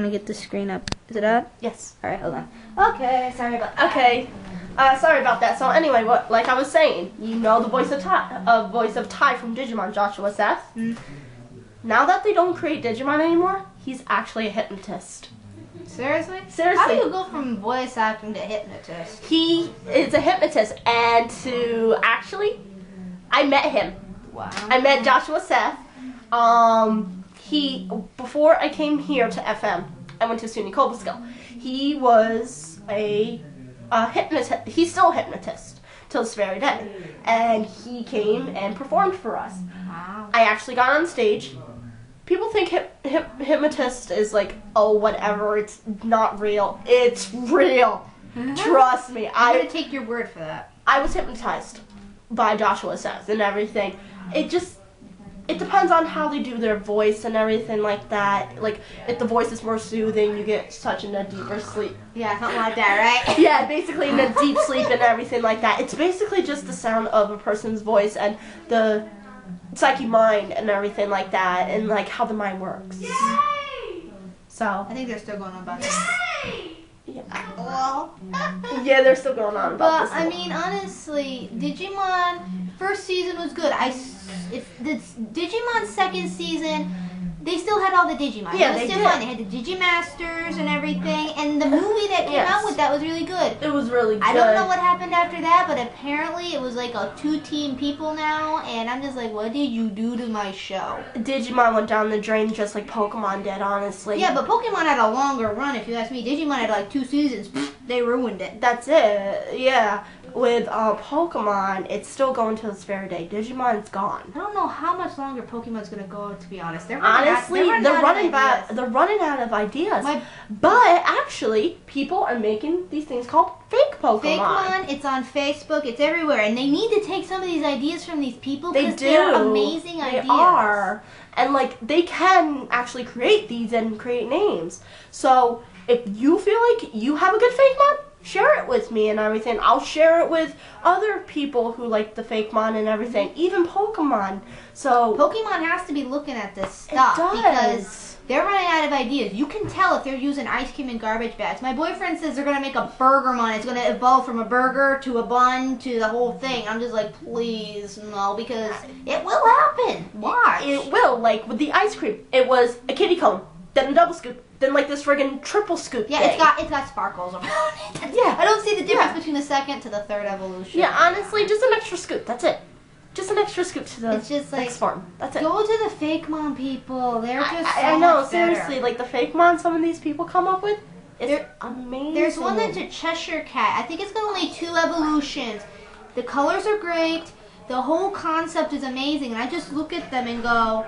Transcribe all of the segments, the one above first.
trying to get the screen up. Is it up? Yes. Alright, hold on. Okay, sorry about that. Okay. Sorry about that. So anyway, like I was saying, you know the voice of Ty from Digimon, Joshua Seth. Now that they don't create Digimon anymore, he's actually a hypnotist. Seriously? Seriously. How do you go from voice acting to hypnotist? He is a hypnotist, and I met him. Wow. I met Joshua Seth. Before I came here to FM, I went to SUNY Cobleskill. He was a hypnotist. He's still a hypnotist till this very day, and he came and performed for us. Wow. I actually got on stage. People think hypnotist is like, oh, whatever. It's not real. It's real. Trust me. I'm gonna take your word for that. I was hypnotized by Joshua Seth and everything. It depends on how they do their voice and everything like that. Like, if the voice is more soothing, you get such in a deeper sleep. Yeah, something like that, right? Yeah, basically in a deep sleep and everything like that. It's basically just the sound of a person's voice and the psyche mind and everything like that, and like how the mind works. Yay! So I think they're still going on about that. yeah. Well, Yeah, they're still going on about but I mean, honestly, Digimon first season was good. If the Digimon second season, they still had all the Digimon. Yeah, it was they still did. fun. They had the Digimasters and everything, and the movie that came out with that was really good. It was really good. I don't know what happened after that, but apparently it was like a 2-team people now, and I'm just like, what did you do to my show? Digimon went down the drain just like Pokemon did, honestly. Yeah, but Pokemon had a longer run, if you ask me. Digimon had like 2 seasons. They ruined it. That's it. Yeah. With Pokemon, it's still going to this very day. Digimon's gone. I don't know how much longer Pokemon's gonna go, to be honest. They're running out of ideas. But actually, people are making these things called fake Pokemon. It's on Facebook, it's everywhere, and they need to take some of these ideas from these people They because do. they're amazing ideas. They are. And like they can actually create these and create names. So if you feel like you have a good fake mon, share it with me and everything. I'll share it with other people who like the fake mon and everything, even Pokemon. So Pokemon has to be looking at this stuff because they're running out of ideas. You can tell if they're using ice cream and garbage bags. My boyfriend says they're going to make a Burgermon. It's going to evolve from a burger to a bun to the whole thing. I'm just like, please, no, because it will happen. Watch. It will, like with the ice cream. It was a kitty cone, then a double scoop, then like this friggin' triple scoop Yeah, thing. it's got sparkles around it. Yeah. I don't see the difference between the second to the third evolution. Yeah, honestly, just an extra scoop. That's it. Just an extra scoop to the It's just like, next form. That's it. Go to the fake mom people. They're just I know, much better. seriously, like the fake mon some of these people come up with, it's amazing. There's one that's a Cheshire Cat. I think it's got only 2 evolutions. The colors are great. The whole concept is amazing. And I just look at them and go,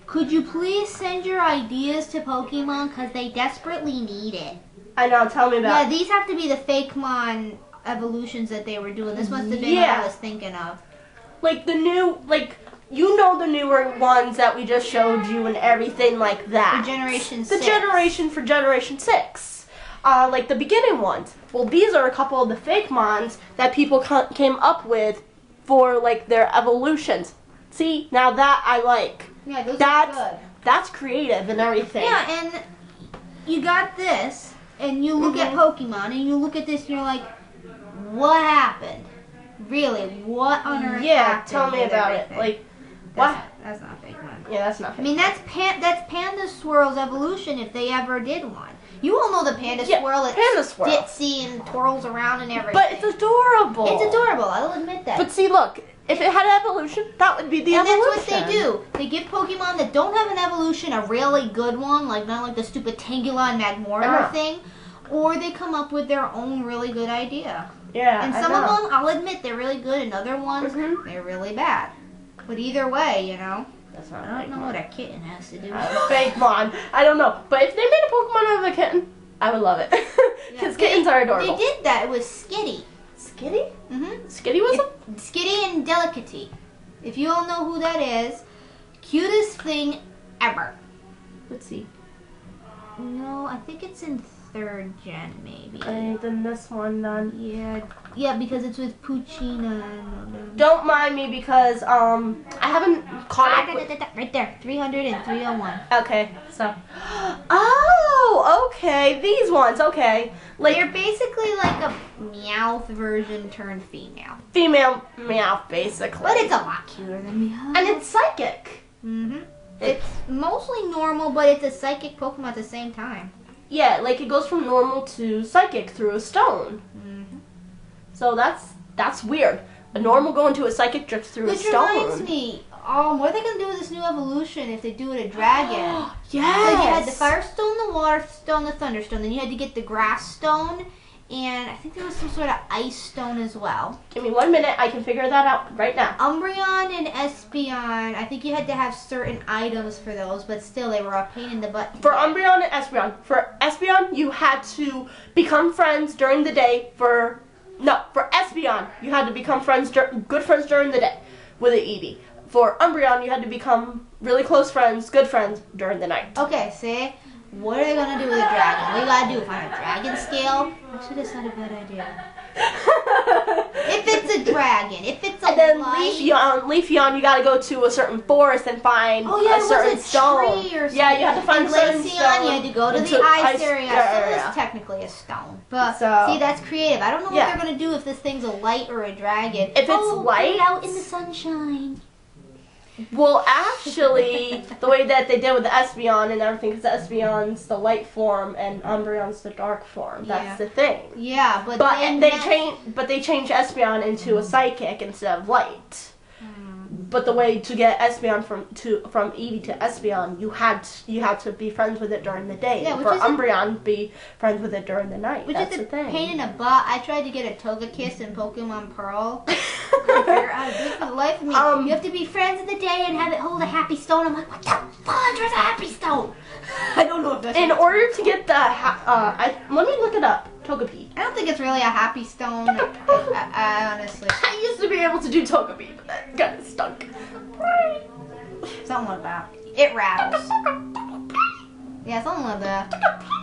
could you please send your ideas to Pokemon because they desperately need it. I know, tell me about Yeah, these have to be the fake mon evolutions that they were doing. This must have been what I was thinking of. like the new, like, you know the newer ones that we just showed you and everything like that. For Generation The 6. generation for Generation 6. Like the beginning ones. Well, these are a couple of the fake mons that people came up with for, like, their evolutions. See, now that I like. Yeah, those are good. That's creative and everything. Yeah, and you got this, and you look at Pokemon, and you look at this, and you're like, what happened? Really, what on earth happened? Tell me with about everything? it. Like, That's not fake one. Yeah, that's not fake. I mean, that's Panda Swirl's evolution if they ever did one. You all know the Panda Swirl. It's Panda Swirl. ditzy and twirls around and everything. But it's adorable. It's adorable, I'll admit that. But see, look, if it had an evolution, that would be the evolution. And that's what they do. They give Pokemon that don't have an evolution a really good one, like not like the stupid Tangela and Magmortar thing, or they come up with their own really good idea. Yeah, And some of them, I'll admit, they're really good, and other ones, they're really bad. But either way, you know, That's not I don't know what a kitten has to do with it. fake mon. I don't know. But if they made a Pokemon out of a kitten, I would love it. Because kittens are adorable. They did that. It was Skitty. Skitty? Mm-hmm. Skitty was Skitty and Delicatty. If you all know who that is, cutest thing ever. Let's see. No, I think it's in 3rd gen, maybe. Then this one, then. Yeah, because it's with Poochyena and... Don't mind me because, I haven't caught up with... Right there, 300 and 301. Okay, so... Oh, okay, these ones, okay. Like, They're basically like a Meowth version turned female. female Meowth, basically. But it's a lot cuter than Meowth. And it's psychic. It's mostly normal, but it's a psychic Pokemon at the same time. Yeah, like it goes from normal to psychic through a stone. So that's weird. A normal going to a psychic just through a Which stone. reminds me, what are they gonna do with this new evolution if they do it a dragon? Yes. Because you had the Fire Stone, the Water Stone, the Thunder Stone. Then you had to get the Grass Stone, and I think there was some sort of Ice Stone as well. Give me 1 minute. I can figure that out right now. Umbreon and Espeon, I think you had to have certain items for those, but still they were a pain in the butt. For Umbreon and Espeon. For Espeon, you had to become friends during the day. For Espeon, you had to become good friends during the day with an Eevee. For Umbreon, you had to become really close friends, good friends during the night. Okay, see? What are they gonna do with a dragon? What do you gotta do? Find a dragon scale? Actually, that's not a bad idea. If it's a dragon, if it's a And then light... Leafeon, you gotta go to a certain forest and find a certain stone. Tree or something. Yeah, you have to find a certain Glaceon, stone. you had to go to the ice area. So it's technically a stone. But see, that's creative. I don't know what they're gonna do if this thing's a light or a dragon. If it's light, put it out in the sunshine. Well, actually, the way that they did with the Espeon and everything, because the Espeon's the light form and Umbreon's the dark form. That's the thing. Yeah, but they changed Espeon into a psychic instead of light. But the way to get Espeon from Eevee to Espeon, you had to be friends with it during the day. Yeah, for Umbreon, be friends with it during the night. Which That's is the thing. pain in the butt. I tried to get a Togekiss in Pokemon Pearl. I couldn't figure out how to do it for the life of me. You have to be friends in the day and have it hold a happy stone. I'm like, what the fudge? Where's a happy stone? I don't know if that's... In order to get the... let me look it up. Togepi. I don't think it's really a happy stone. I honestly... I used to be able to do Togepi, but that kind of stunk. Something like that. It rattles. Yeah, something like that.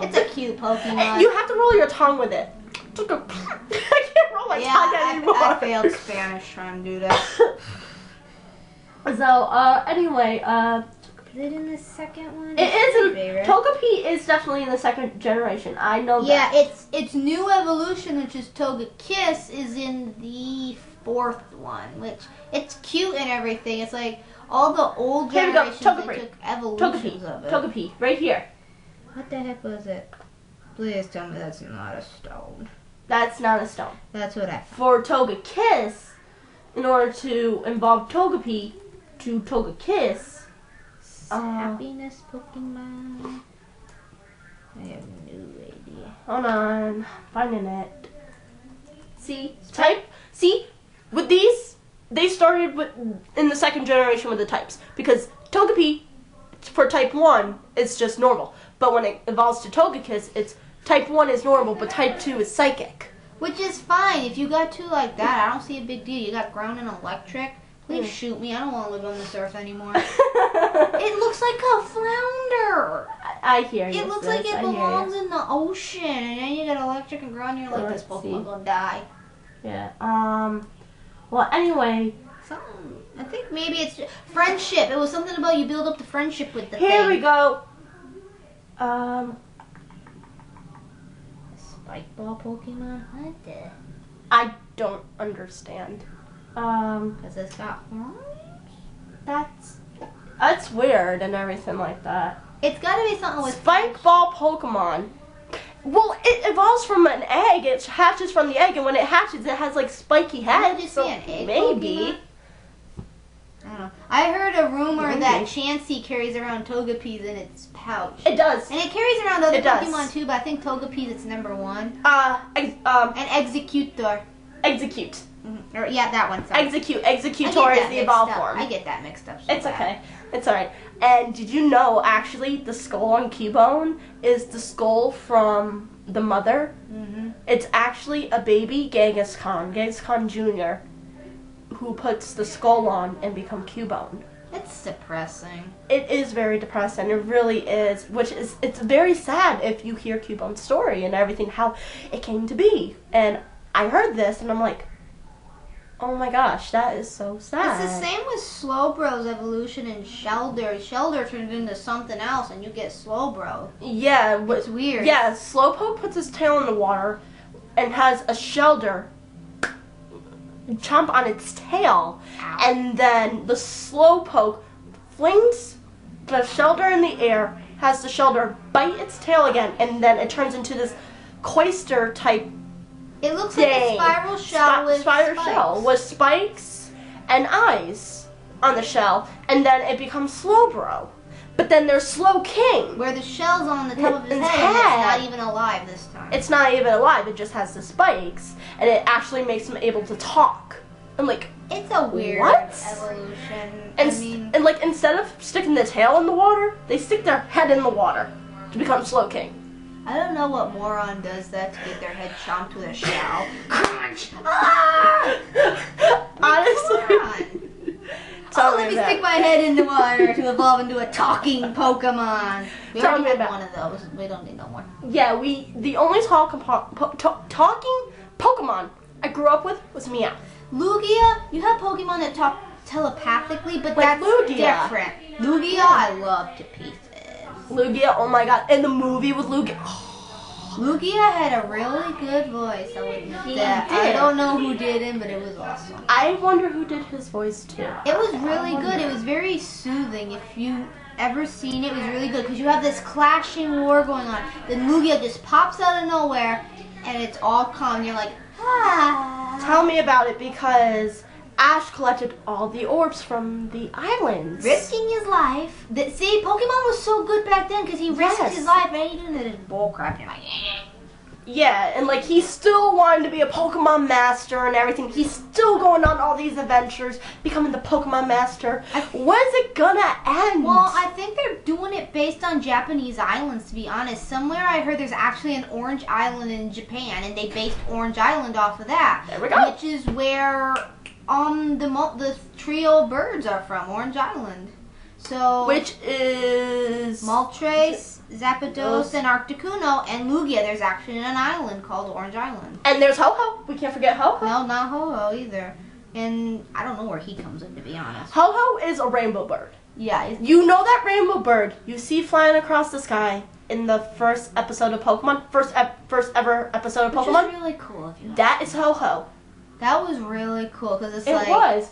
It's a cute Pokemon. You have to roll your tongue with it. I can't roll my tongue anymore. I failed Spanish trying to do that. So, anyway, Is it in the second one? it isn't. Togepi is definitely in the second generation. I know that. Yeah, its new evolution, which is Togekiss, is in the fourth one, which it's cute and everything. It's like all the old generations they took evolutions of it. Togepi, right here. What the heck was it? Please tell me that's not a stone. That's not a stone. That's what I thought. For Togekiss, in order to involve Togepi to Togekiss, Happiness Pokemon. I have no idea. Hold on, finding it. See, with these, they started in the second generation with the types, because Togepi, for type 1, it's just normal. But when it evolves to Togekiss, it's type 1 is normal, but type 2 is psychic. Which is fine. If you got two like that, I don't see a big deal. You got ground and electric. Please shoot me. I don't want to live on this earth anymore. It looks like a flounder. I hear you. It looks like it belongs in the ocean. And then you got electric and ground, you're like, this Pokemon gonna die. Yeah. Well, anyway. I think maybe it's friendship. It was something about you build up the friendship with the thing. Here we go. Spike ball Pokemon? What the? I don't understand. Because it's got horns? That's weird and everything like that. It's got to be something with Spike ball Pokemon. Well, it evolves from an egg. It hatches from the egg, and when it hatches, it has like spiky head. Did you see an egg maybe. Pokemon? I don't know. I heard a rumor that Chansey carries around Togepi's in its pouch. It does. And it carries around other Pokemon too, but I think Togepi's its number one. And Executor. Execute. Mm-hmm. Or, yeah, that one. Sorry. Executor is the evolved form. I get that mixed up. It's okay. It's alright. And did you know, actually, the skull on Cubone is the skull from the mother? Mm-hmm. It's actually a baby Genghis Khan Jr., who puts the skull on and become Cubone. It's depressing. It is very depressing. It really is. It's very sad if you hear Cubone's story and everything, how it came to be. And I heard this, and I'm like, Oh my gosh, that is so sad. It's the same with Slowbro's evolution in Shelder. Shelder turns into something else and you get Slowbro. Yeah. It's weird. Yeah, Slowpoke puts his tail in the water and has a Shelder chomp on its tail. Ow. And then the Slowpoke flings the Shelder in the air, has the Shelder bite its tail again, and then it turns into this Cloyster type. It looks like a spiral shell with spikes. Shell with spikes and eyes on the shell, and then it becomes Slowbro. But then there's Slowking. Where the shell's on the top of his His head, and head. it's not even alive this time. It's not even alive, it just has the spikes, and it actually makes him able to talk. And like, It's a weird What? evolution. and, and like instead of sticking the tail in the water, they stick their head in the water to become Slowking. I don't know what moron does that to get their head chomped with a shell. Crunch! Ah! Honestly, Moron. tell Let me me that. stick my head in the water to evolve into a talking Pokemon. We Tell already me had about- one of those. We don't need no more. Yeah, the only talking Pokemon I grew up with was Meowth. Lugia, you have Pokemon that talk telepathically, but Like that's Lugia. different. Lugia, I love to pieces. Lugia, oh my god, and the movie with Lugia. Lugia had a really good voice. I would admit He that. I did. don't know who did him, but it was awesome. I wonder who did his voice too. It was really good. It was very soothing. If you ever seen it, it was really good because you have this clashing war going on. Then Lugia just pops out of nowhere, and it's all calm. You're like, ah. Tell me about it, because Ash collected all the orbs from the islands. Risking his life. See, Pokemon was so good back then because he risked Yes. his life, and he did this bullcrap. You're like, eh. Yeah, and like he still wanted to be a Pokemon master and everything. He's still going on all these adventures, becoming the Pokemon master. When's it gonna end? Well, I think they're doing it based on Japanese islands, to be honest. Somewhere I heard there's actually an Orange Island in Japan, and they based Orange Island off of that. There we go. Which is where the trio of birds are from, Orange Island. So Which is Moltres, Zapdos, and Articuno, and Lugia. There's actually an island called Orange Island. And there's Ho-Ho. We can't forget Ho-Ho. No, not Ho-Oh either. And I don't know where he comes in, to be honest. Ho-Ho is a rainbow bird. Yeah, You know that rainbow bird you see flying across the sky in the first episode of Pokemon? First ever episode of which Pokemon? is really cool of you. That is Ho-Ho. That was really cool because it's It like, was.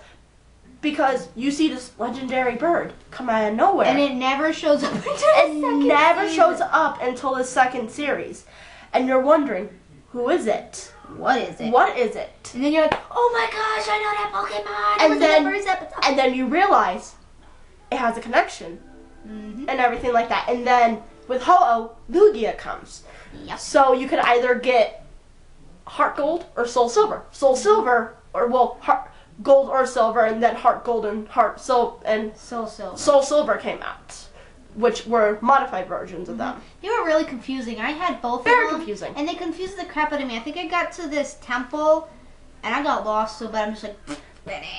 Because you see this legendary bird come out of nowhere. and it never shows up until the It second never season. shows up until the second series. And you're wondering, who is it? What is it? What is it? And then you're like, oh my gosh, I know that Pokemon. And it was then- in the first episode. And then you realize it has a connection Mhm. and everything like that. And then with Ho-Oh, Lugia comes. Yep. So you could either get Heart Gold or Soul Silver. Soul Silver, or well, Heart Gold or Silver, and then Heart Gold and Heart Soul and So. Soul Silver came out, which were modified versions of them. They were really confusing. I had both Very of them. confusing. And they confused the crap out of me. I think I got to this temple, and I got lost so bad. I'm just like,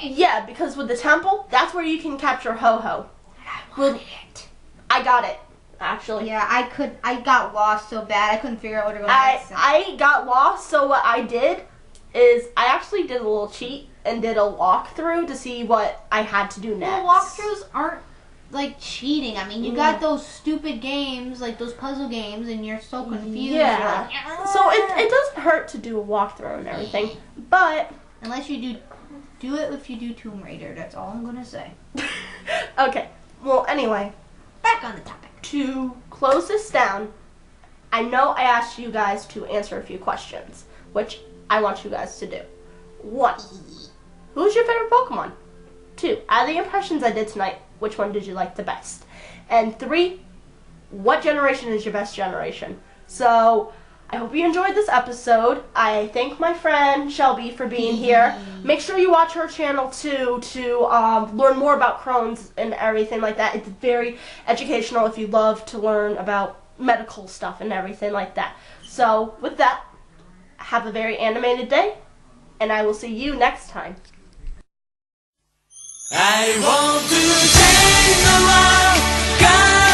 Yeah, because with the temple, that's where you can capture Ho-Ho. I wanted it. I got it, actually. Yeah, I got lost so bad. I couldn't figure out where to go next. I got lost, so what I did is I actually did a little cheat and did a walkthrough to see what I had to do next. Well, walkthroughs aren't like cheating. I mean, you got those stupid games, like those puzzle games, and you're so confused. Yeah. You're like, So it doesn't hurt to do a walkthrough and everything, but unless you do it if you do Tomb Raider. That's all I'm gonna say. okay. Well, anyway, Back on the topic. to close this down, I know I asked you guys to answer a few questions, which I want you guys to do. 1. Who's your favorite Pokemon? 2. Out of the impressions I did tonight, which one did you like the best? And 3. What generation is your best generation? So, I hope you enjoyed this episode. I thank my friend Shelby for being here. Make sure you watch her channel too to learn more about Crohn's and everything like that. It's very educational if you love to learn about medical stuff and everything like that. So, with that, have a very animated day, and I will see you next time. I want to change the world. God